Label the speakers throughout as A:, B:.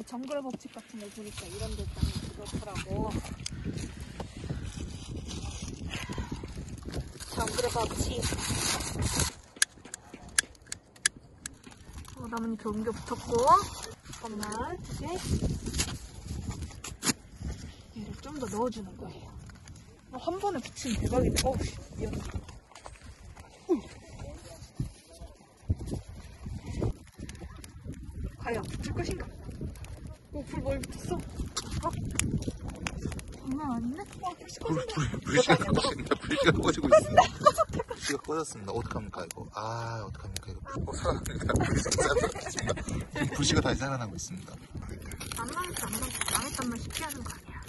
A: 정글 법칙 같은 거 보니까 이런 데 있다는 그렇더라고. 정글 법칙. 나뭇잎에 옮겨 붙었고, 잠깐만, 이제 얘를 좀 더 넣어주는 거예요. 한 번에 붙이면 대박이다. 어우, 미안해. 과연 붙을 것인가? 불 멀리 붙었어. 장난 아닌데?
B: 불씨가 꺼진다. 불씨가 꺼지고 있습니다. 불씨가 꺼졌습니다. 어떡합니까 이거? 어떡합니까 이거? 살아납니다. 불씨가 다시 살아나고 있습니다.
A: 안 망했다. 망했단 말 쉽게 하는 거 아니야.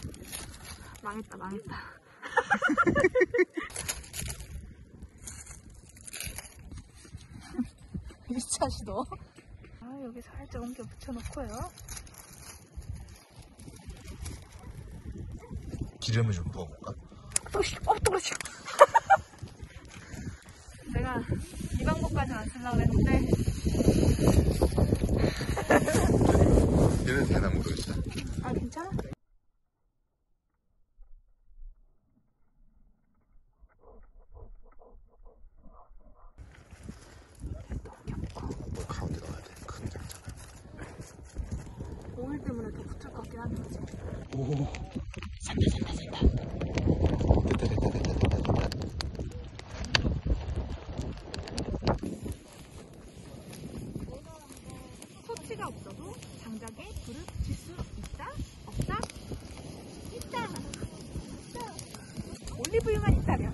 A: 망했다. 미스샷이 너. 여기 살짝 옮겨 붙여놓고요.
B: 기름을 좀 부어볼까?
A: 떨어져. 내가 이 방법까지는 안 쓰려고 했는데.
B: 얘는 대나무 돌이야.
A: 괜찮아?
B: 뭘 가운데 넣어야 돼. 큰 게 아니잖아.
A: 오일 때문에 더 붙을 것 같긴 한데.
B: 오. 산다. 됐다.
A: 토치가 없어도 장작에 불을 붙일 수 있다? 없다? 있다! 올리브유만 있다면.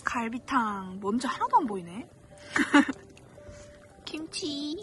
A: 갈비탕 먼저 하나도 안 보이네. 김치.